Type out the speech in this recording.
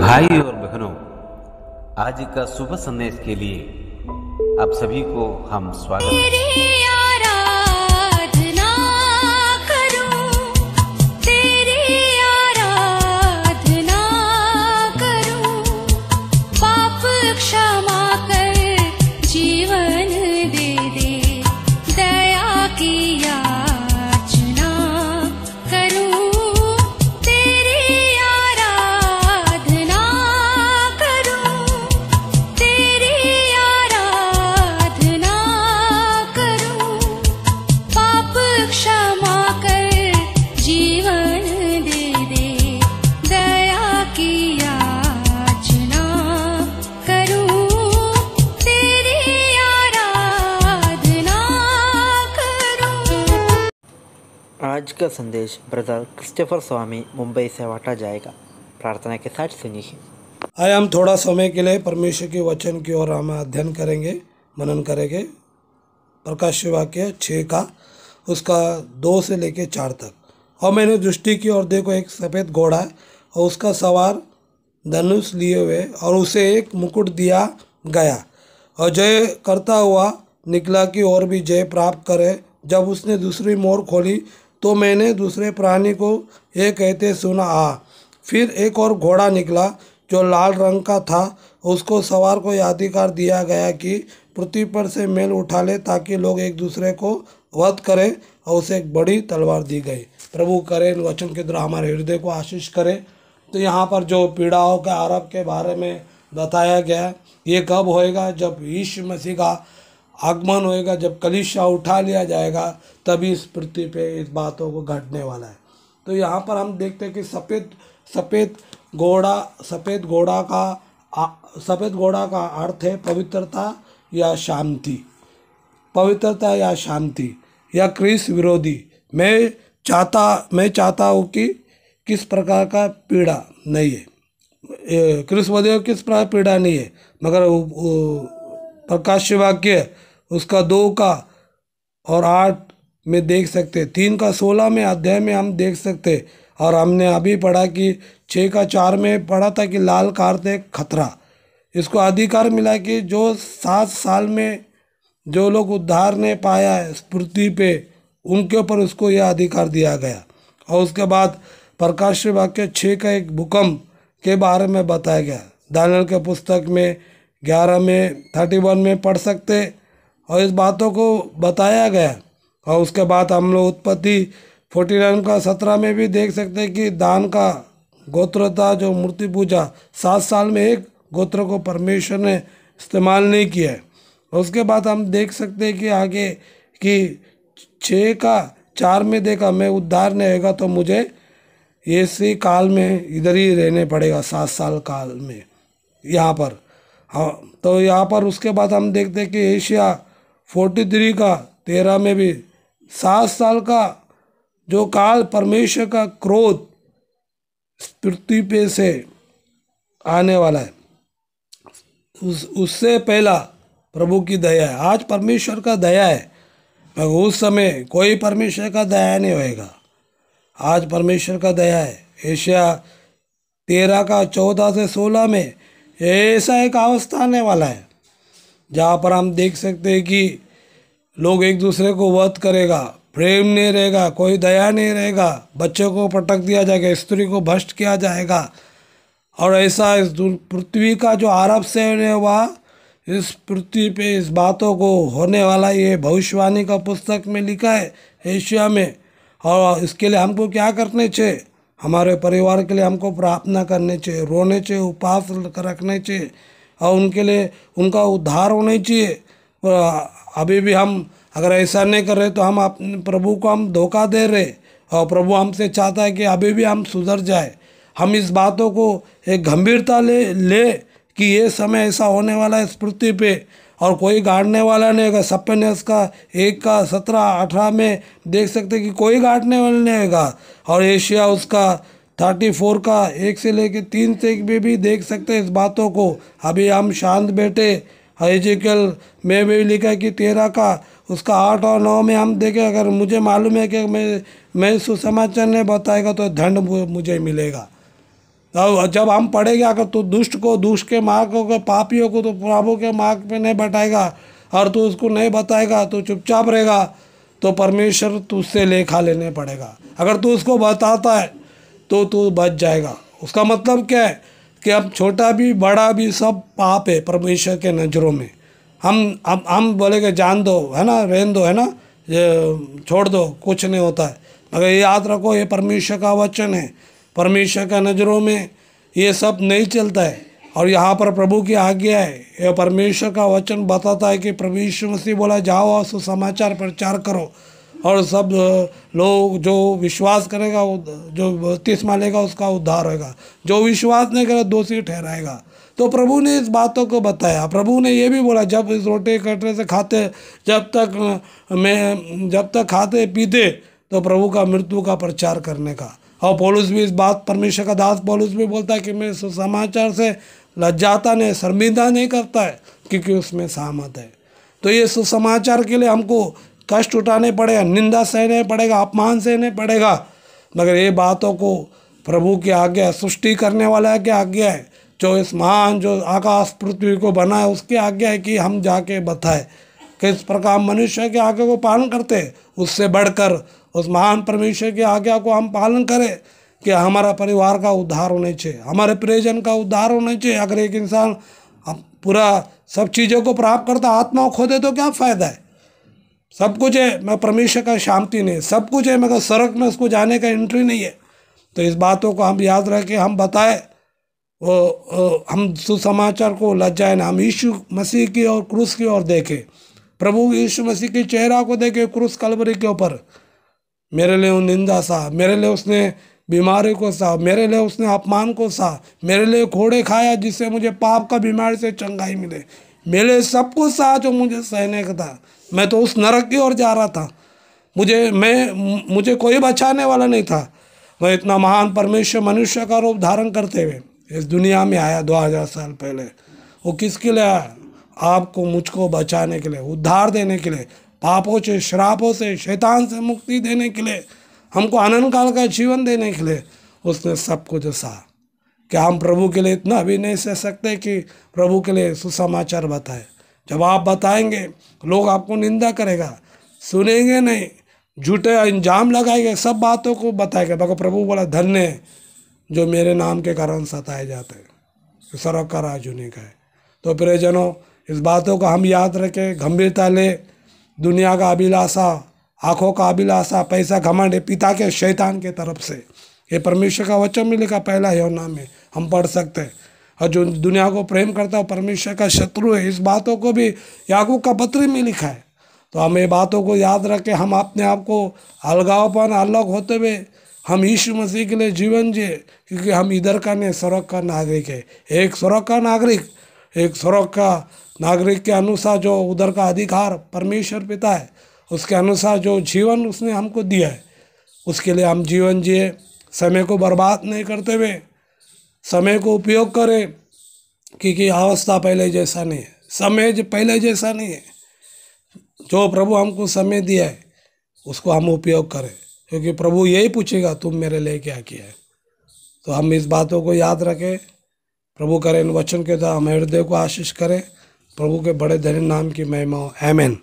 भाई और बहनों, आज का शुभ संदेश के लिए आप सभी को हम स्वागत करते हैं। आज का संदेश ब्रदर क्रिस्टोफर स्वामी मुंबई से बांटा जाएगा। प्रार्थना के साथ सुनिए। आइए हम थोड़ा समय के लिए परमेश्वर के वचन की ओर हम अध्ययन करेंगे, मनन करेंगे। प्रकाश वाक्य 6 का उसका 2 से लेकर 4 तक। और मैंने दृष्टि की और देखो एक सफ़ेद घोड़ा है और उसका सवार धनुष लिए हुए और उसे एक मुकुट दिया गया और जय करता हुआ निकला कि और भी जय प्राप्त करे। जब उसने दूसरी मोर खोली तो मैंने दूसरे प्राणी को ये कहते सुना, फिर एक और घोड़ा निकला जो लाल रंग का था। उसको सवार को यह अधिकार दिया गया कि पृथ्वी पर से मेल उठा ले ताकि लोग एक दूसरे को वध करें, और उसे एक बड़ी तलवार दी गई। प्रभु करे इन वचन के द्वारा हमारे हृदय को आशीष करे। तो यहाँ पर जो पीड़ाओं के आरंभ के बारे में बताया गया, ये कब होएगा? जब यीशु मसीह का आगमन होएगा, जब कलीसिया उठा लिया जाएगा, तभी इस पृथ्वी पे इस बातों को घटने वाला है। तो यहाँ पर हम देखते हैं कि सफ़ेद घोड़ा का अर्थ है पवित्रता या शांति या क्रिस विरोधी। मैं चाहता हूँ कि किस प्रकार का पीड़ा नहीं है, क्रिस विरोधी किस प्रकार पीड़ा नहीं है, मगर प्रकाश वाक्य उसका 2 का और 8 में देख सकते, 3 का 16 में अध्याय में हम देख सकते। और हमने अभी पढ़ा कि 6 का 4 में पढ़ा था कि लाल का अर्थ है खतरा। इसको अधिकार मिला कि जो 7 साल में जो लोग उद्धार ने पाया है इस पृथ्वी पे, उनके ऊपर उसको यह अधिकार दिया गया। और उसके बाद प्रकाश वाक्य 6 का एक भूकंप के बारे में बताया गया। दानियल के पुस्तक में 11 में 31 में पढ़ सकते और इस बातों को बताया गया। और उसके बाद हम लोग उत्पत्ति 49 का 17 में भी देख सकते हैं कि दान का गोत्र था जो मूर्ति पूजा 7 साल में एक गोत्र को परमेश्वर ने इस्तेमाल नहीं किया है। और उसके बाद हम देख सकते हैं कि आगे कि 6 का 4 में देखा, मैं उद्धार नहीं होगा तो मुझे इसी काल में इधर ही रहने पड़ेगा 7 साल काल में यहाँ पर। हाँ, तो यहाँ पर उसके बाद हम देखते हैं कि एशिया 43 का 13 में भी 7 साल का जो काल परमेश्वर का क्रोध पृथ्वी पे से आने वाला है, उससे पहला प्रभु की दया है। आज परमेश्वर का दया है, मगर उस समय कोई परमेश्वर का दया नहीं होएगा। आज परमेश्वर का दया है। एशिया 13 का 14 से 16 में ऐसा एक अवस्था आने वाला है जहाँ पर हम देख सकते हैं कि लोग एक दूसरे को वध करेगा, प्रेम नहीं रहेगा, कोई दया नहीं रहेगा, बच्चों को पटक दिया जाएगा, स्त्री को भ्रष्ट किया जाएगा। और ऐसा इस पृथ्वी का जो आरब से होने हुआ, इस पृथ्वी पे इस बातों को होने वाला, ये भविष्यवाणी का पुस्तक में लिखा है एशिया में। और इसके लिए हमको क्या करने चाहिए? हमारे परिवार के लिए हमको प्रार्थना करने चाहिए, रोने चाहिए, उपवास रखने चाहिए और उनके लिए उनका उद्धार होना चाहिए। अभी भी हम अगर ऐसा नहीं कर रहे तो हम अपने प्रभु को हम धोखा दे रहे, और प्रभु हमसे चाहता है कि अभी भी हम सुधर जाए। हम इस बातों को एक गंभीरता ले कि ये समय ऐसा होने वाला है इस पृथ्वी पे, और कोई गाड़ने वाला नहीं होगा। सप्पन्यास का 1 का 17-18 में देख सकते कि कोई गाड़ने वाला नहीं होगा। और एशिया उसका 34 का 1 से लेकर 3 तक में भी देख सकते इस बातों को। अभी हम शांत बैठे। एजेकियल में भी लिखा है कि 13 का उसका 8 और 9 में हम देखें, अगर मुझे मालूम है कि मैं सुसमाचार नहीं बताएगा तो दंड मुझे मिलेगा। तो जब हम पढ़ेंगे, अगर तू दुष्ट को, दुष्ट के मार्ग को, पापियों को तो प्रभु के मार्ग पे नहीं बैठाएगा और तू उसको नहीं बताएगा, तो चुपचाप रहेगा, तो परमेश्वर तुझसे लेखा लेने पड़ेगा। अगर तू उसको बताता है तो तू बच जाएगा। उसका मतलब क्या है कि अब छोटा भी बड़ा भी सब पाप है परमेश्वर के नज़रों में। हम बोलेंगे जान दो, है ना, रहने दो, है ना, ये छोड़ दो, कुछ नहीं होता है। मगर ये याद रखो, ये परमेश्वर का वचन है, परमेश्वर का नज़रों में ये सब नहीं चलता है। और यहाँ पर प्रभु की आज्ञा है, यह परमेश्वर का वचन बताता है कि प्रभु यीशु मसीह बोला, जाओ और सुसमाचार प्रचार करो, और सब लोग जो विश्वास करेगा, वो जो बपतिस्मा लेगा उसका उद्धार होगा, जो विश्वास नहीं करेगा दोषी ठहराएगा। तो प्रभु ने इस बातों को बताया। प्रभु ने ये भी बोला, जब इस रोटी कटोरे से खाते, जब तक खाते पीते, तो प्रभु का मृत्यु का प्रचार करने का। और पौलुस भी इस बात, परमेश्वर का दास पौलुस भी बोलता है कि मैं सुसमाचार से लज्जाता नहीं, शर्मिंदा नहीं करता है, क्योंकि उसमें सामत है। तो ये सुसमाचार के लिए हमको कष्ट उठाने पड़ेगा, निंदा सहने पड़ेगा, अपमान सहने पड़ेगा, मगर ये बातों को प्रभु की आज्ञा, सृष्टि करने वाला की आज्ञा है, जो इस महान, जो आकाश पृथ्वी को बना है, उसकी आज्ञा है कि हम जाके बताएं किस प्रकार मनुष्य के आज्ञा को पालन करते हैं, उससे बढ़कर उस महान परमेश्वर की आज्ञा को हम पालन करें कि हमारा परिवार का उद्धार होना चाहिए, हमारे प्रियजन का उद्धार होना चाहिए। अगर एक इंसान पूरा सब चीज़ों को प्राप्त करता, आत्मा को खो दे, तो क्या फ़ायदा है? सब कुछ है मगर परमेश्वर का शांति नहीं, सब कुछ है मगर सड़क में उसको जाने का एंट्री नहीं है। तो इस बातों को हम याद रखें, हम बताएं, वो हम सुसमाचार को लज्जाए ना, हम यीशु मसीह की और क्रूस की ओर देखें, प्रभु यीशु मसीह के चेहरा को देखें क्रूस कलवरी के ऊपर। मेरे लिए वो निंदा सहा, मेरे लिए उसने बीमारी को सहा, मेरे लिए उसने अपमान को सहा, मेरे लिए खोड़े खाया जिससे मुझे पाप का बीमारी से चंगाई मिले, मेरे सब कुछ सहा जो मुझे सहने का था। मैं तो उस नरक की ओर जा रहा था, मुझे कोई बचाने वाला नहीं था। वह इतना महान परमेश्वर मनुष्य का रूप धारण करते हुए इस दुनिया में आया 2000 साल पहले। वो किसके लिए आया? आपको, मुझको बचाने के लिए, उद्धार देने के लिए, पापों से, श्रापों से, शैतान से मुक्ति देने के लिए, हमको अनंत काल का जीवन देने के लिए उसने सब कुछ सहा। क्या हम प्रभु के लिए इतना भी नहीं सह सकते कि प्रभु के लिए सुसमाचार बताए? जब आप बताएंगे लोग आपको निंदा करेगा, सुनेंगे नहीं, झूठे इंजाम लगाएंगे, सब बातों को बताएगा। मगर प्रभु बोला, धन्य है जो मेरे नाम के कारण सताए जाते हैं, स्वर्ग का राज उन्हीं का है। तो प्रियजनों, इस बातों को हम याद रखें, गंभीरता ले। दुनिया का अभिलाषा, आँखों का अभिलाषा, पैसा, घमंड पिता के शैतान के तरफ से, ये परमेश्वर का वचन में लिखा, पहला यूहन्ना में हम पढ़ सकते हैं। और जो दुनिया को प्रेम करता है परमेश्वर का शत्रु है, इस बातों को भी याकूब का पत्र में लिखा है। तो हम ये बातों को याद रखें, हम अपने आप को अलगावपन, अलग होते हुए हम यीशु मसीह के लिए जीवन जिए, क्योंकि हम इधर का नहीं, स्वर्ग का नागरिक है। एक स्वर्ग का नागरिक, एक स्वर्ग का नागरिक के अनुसार जो उधर का अधिकार परमेश्वर पिता है, उसके अनुसार जो जीवन उसने हमको दिया है, उसके लिए हम जीवन जिए, समय को बर्बाद नहीं करते हुए समय को उपयोग करें, क्योंकि अवस्था पहले जैसा नहीं है, समय जो पहले जैसा नहीं है। जो प्रभु हमको समय दिया है उसको हम उपयोग करें, क्योंकि प्रभु यही पूछेगा, तुम मेरे लिए क्या किया है। तो हम इस बातों को याद रखें। प्रभु करें इन वचन के द्वारा हमारे हृदय को आशीष करें। प्रभु के बड़े धन्य नाम की महिमा हो। आमीन।